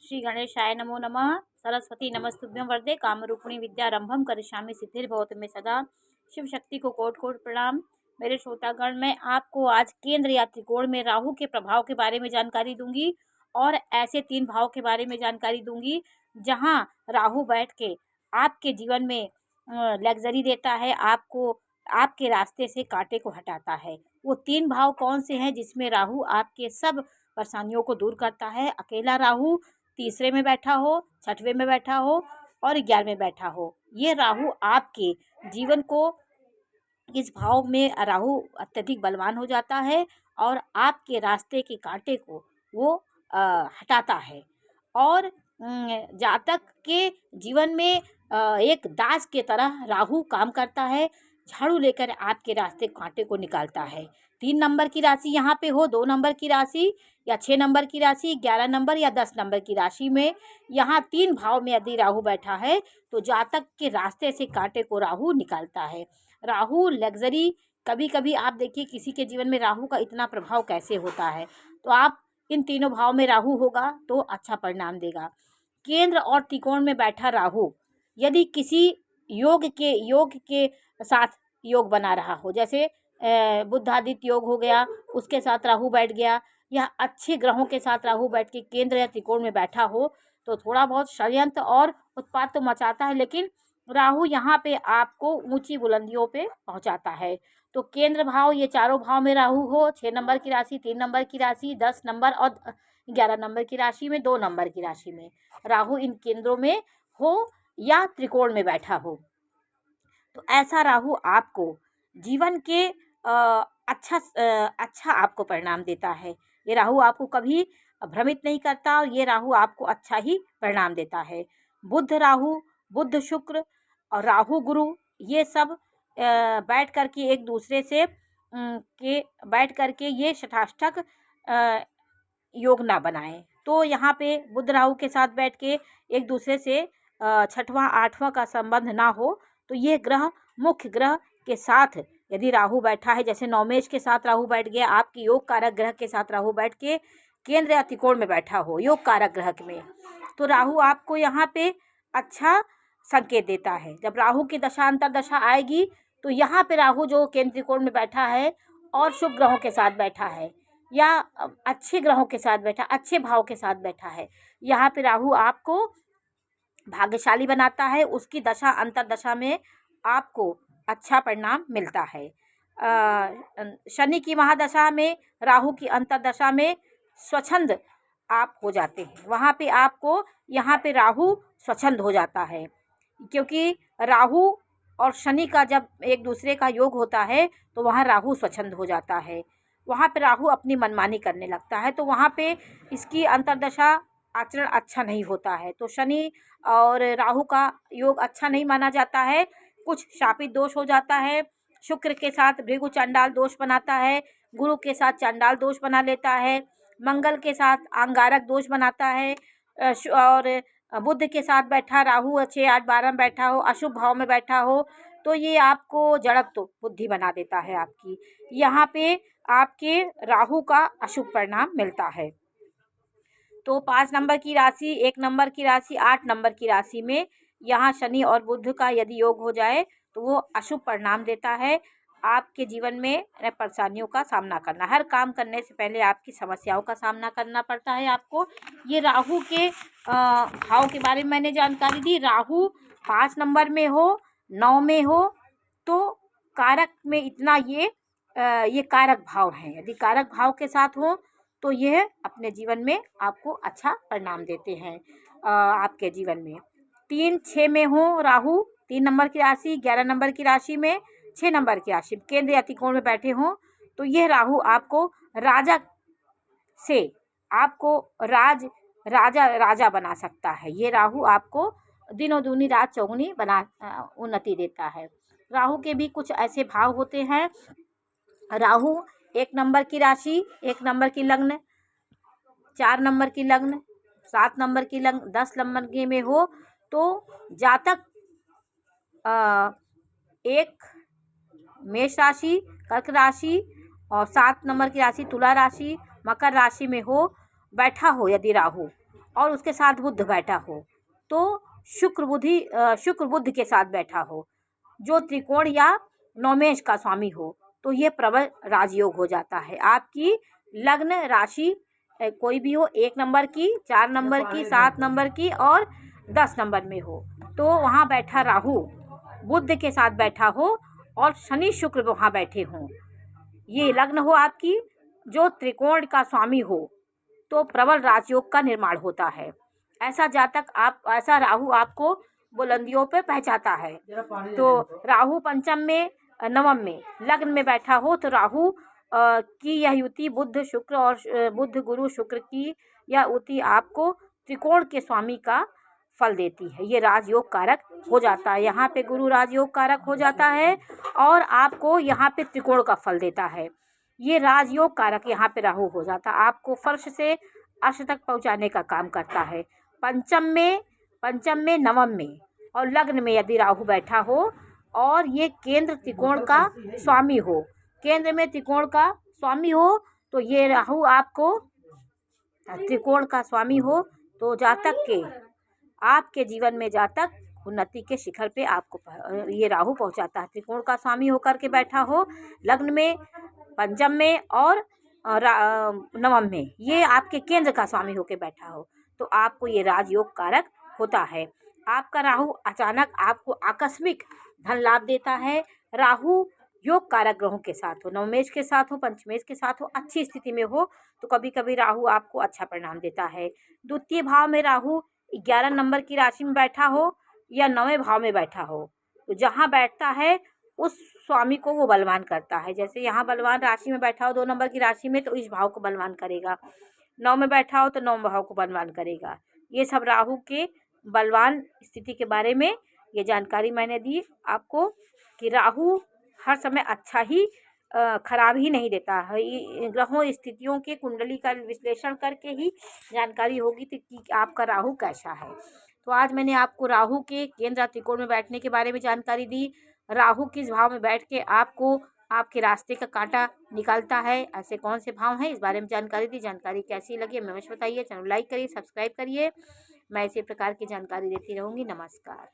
श्री गणेशाय नमो नमः। सरस्वती नमस्तुभ्यं वरदे कामरूपिणी विद्यारंभम करिष्यामि सिद्धिर्भवतु मे सदा। शिव शक्ति को कोटि कोटि प्रणाम। मेरे श्रोतागण, मैं आपको आज केंद्र या त्रिकोण में राहु के प्रभाव के बारे में जानकारी दूंगी और ऐसे 3 भाव के बारे में जानकारी दूंगी जहां राहु बैठ के आपके जीवन में लग्जरी देता है, आपको आपके रास्ते से कांटे को हटाता है। वो 3 भाव कौन से हैं जिसमें राहु आपके सब परेशानियों को दूर करता है। अकेला राहु तीसरे में बैठा हो, छठवें में बैठा हो और 11वें में बैठा हो, ये राहु आपके जीवन को, इस भाव में राहु अत्यधिक बलवान हो जाता है और आपके रास्ते के कांटे को वो हटाता है। और जातक के जीवन में एक दास के तरह राहु काम करता है, झाड़ू लेकर आपके रास्ते कांटे को निकालता है। 3 नंबर की राशि यहाँ पे हो, 2 नंबर की राशि या 6 नंबर की राशि, 11 नंबर या 10 नंबर की राशि में, यहाँ 3 भाव में यदि राहु बैठा है तो जातक के रास्ते से कांटे को राहु निकालता है। राहु लग्जरी, कभी कभी आप देखिए किसी के जीवन में राहु का इतना प्रभाव कैसे होता है, तो आप इन तीनों भाव में राहु होगा तो अच्छा परिणाम देगा। केंद्र और त्रिकोण में बैठा राहु यदि किसी योग के साथ योग बना रहा हो, जैसे बुद्धादित्य योग हो गया, उसके साथ राहु बैठ गया, या अच्छे ग्रहों के साथ राहु बैठ के केंद्र या त्रिकोण में बैठा हो, तो थोड़ा बहुत षड्यंत्र और उत्पात तो मचाता है, लेकिन राहु यहाँ पे आपको ऊंची बुलंदियों पे पहुँचाता है। तो केंद्र भाव, ये चारों भाव में राहु हो, 6 नंबर की राशि, 3 नंबर की राशि, 10 नंबर और 11 नंबर की राशि में, 2 नंबर की राशि में राहु इन केंद्रों में हो या त्रिकोण में बैठा हो, तो ऐसा राहु आपको जीवन के अच्छा आपको परिणाम देता है। ये राहु आपको कभी भ्रमित नहीं करता और ये राहु आपको अच्छा ही परिणाम देता है। बुध राहु, बुध शुक्र और राहु गुरु, ये सब बैठ करके एक दूसरे से बैठ करके ये षष्ठाष्टक योग ना बनाएं। तो यहाँ पे बुध राहु के साथ बैठ के एक दूसरे से 6वां 8वां का संबंध ना हो, तो ये ग्रह मुख्य ग्रह के साथ यदि राहु बैठा है, जैसे नवमेश के साथ राहु बैठ गया, आपकी योग कारक ग्रह के साथ राहु बैठ के केंद्र या त्रिकोण में बैठा हो योग कारक ग्रह में, तो राहु आपको यहाँ पे अच्छा संकेत देता है। जब राहु की दशा अंतर दशा आएगी तो यहाँ पे राहु जो केंद्र त्रिकोण में बैठा है और शुभ ग्रहों के साथ बैठा है या अच्छे ग्रहों के साथ बैठा, अच्छे भाव के साथ बैठा है, यहाँ पे राहु आपको भाग्यशाली बनाता है। उसकी दशा अंतर दशा में आपको अच्छा परिणाम मिलता है। शनि की महादशा में, राहु की अंतर दशा में स्वच्छंद आप हो जाते हैं, वहाँ पे आपको यहाँ पे राहु स्वच्छंद हो जाता है, क्योंकि राहु और शनि का जब एक दूसरे का योग होता है तो वहाँ राहु स्वच्छंद हो जाता है, वहाँ पे राहु अपनी मनमानी करने लगता है, तो वहाँ पे इसकी अंतर्दशा आचरण अच्छा नहीं होता है। तो शनि और राहु का योग अच्छा नहीं माना जाता है, कुछ शापित दोष हो जाता है। शुक्र के साथ भृगु चांडाल दोष बनाता है, गुरु के साथ चांडाल दोष बना लेता है, मंगल के साथ अंगारक दोष बनाता है, और बुध के साथ बैठा राहु 6, 8, 12 में बैठा हो, अशुभ भाव में बैठा हो, तो ये आपको जड़त्व तो बुद्धि बना देता है आपकी। यहाँ पे आपके राहु का अशुभ परिणाम मिलता है। तो 5 नंबर की राशि, 1 नंबर की राशि, 8 नंबर की राशि में यहाँ शनि और बुध का यदि योग हो जाए तो वो अशुभ परिणाम देता है। आपके जीवन में परेशानियों का सामना करना, हर काम करने से पहले आपकी समस्याओं का सामना करना पड़ता है आपको। ये राहु के भाव के बारे में मैंने जानकारी दी। राहु 5 नंबर में हो, 9 में हो, तो कारक में इतना ये कारक भाव हैं, यदि कारक भाव के साथ हो तो यह अपने जीवन में आपको अच्छा परिणाम देते हैं। आपके जीवन में 3, 6 में हो राहु, 3 नंबर की राशि, 11 नंबर की राशि में, 6 नंबर की राशि केंद्र या त्रिकोण में बैठे हों, तो यह राहु आपको राजा से आपको राजा बना सकता है। ये राहु आपको दिनों दूनी रात चौगुनी बना उन्नति देता है। राहु के भी कुछ ऐसे भाव होते हैं। राहु 1 नंबर की राशि, 1 नंबर की लग्न, 4 नंबर की लग्न, 7 नंबर की लग्न, 10 नंबर के में हो, तो जातक 1 मेष राशि, कर्क राशि और 7 नंबर की राशि तुला राशि, मकर राशि में हो बैठा हो यदि राहु, और उसके साथ बुध बैठा हो, तो शुक्र बुध के साथ बैठा हो, जो त्रिकोण या नौमेश का स्वामी हो, तो ये प्रबल राजयोग हो जाता है। आपकी लग्न राशि कोई भी हो, 1 नंबर की, 4 नंबर की, 7 नंबर की और 10 नंबर में हो, तो वहाँ बैठा राहु बुध के साथ बैठा हो और शनि शुक्र वहाँ बैठे हों, ये लग्न हो आपकी जो त्रिकोण का स्वामी हो, तो प्रबल राजयोग का निर्माण होता है। ऐसा राहु आपको बुलंदियों पे पहुंचाता है। तो राहु पंचम में, नवम में लग्न में बैठा हो, तो राहु की यह युति बुध शुक्र और बुध गुरु शुक्र की यह युति आपको त्रिकोण के स्वामी का फल देती है। ये राजयोग कारक हो जाता है। यहाँ पे गुरु राजयोग कारक हो जाता है और आपको यहाँ पे त्रिकोण का फल देता है। ये राजयोग कारक यहाँ पे राहु हो जाता है, आपको फर्श से अर्श तक पहुँचाने का काम करता है। पंचम में, नवम में और लग्न में यदि राहु बैठा हो और ये केंद्र त्रिकोण का स्वामी हो, केंद्र में त्रिकोण का स्वामी हो, तो ये राहु आपको त्रिकोण का स्वामी हो, तो जातक के आपके जीवन में जातक उन्नति के शिखर पे आपको ये राहु पहुंचाता है। त्रिकोण का स्वामी होकर के बैठा हो लग्न में, पंचम में और नवम में, ये आपके केंद्र का स्वामी होकर बैठा हो, तो आपको ये राजयोग कारक होता है। आपका राहु अचानक आपको आकस्मिक धन लाभ देता है। राहु योग कारक ग्रहों के साथ हो, नवमेश के साथ हो, पंचमेश के साथ हो, अच्छी स्थिति में हो, तो कभी कभी राहु आपको अच्छा परिणाम देता है। द्वितीय भाव में राहु 11 नंबर की राशि में बैठा हो या 9वें भाव में बैठा हो, तो जहाँ बैठता है उस स्वामी को वो बलवान करता है। जैसे यहाँ बलवान राशि में बैठा हो 2 नंबर की राशि में, तो इस भाव को बलवान करेगा। 9 में बैठा हो तो 9 भाव को बलवान करेगा। ये सब राहु के बलवान स्थिति के बारे में ये जानकारी मैंने दी आपको कि राहु हर समय अच्छा ही खराब ही नहीं देता है। ग्रहों स्थितियों के कुंडली का विश्लेषण करके ही जानकारी होगी कि आपका राहु कैसा है। तो आज मैंने आपको राहु के केंद्र त्रिकोण में बैठने के बारे में जानकारी दी। राहु किस भाव में बैठ के आपको आपके रास्ते का कांटा निकालता है, ऐसे कौन से भाव हैं, इस बारे में जानकारी दी। जानकारी कैसी लगी हमें अवश्य बताइए। चैनल लाइक करिए, सब्सक्राइब करिए। मैं इसी प्रकार की जानकारी देती रहूँगी। नमस्कार।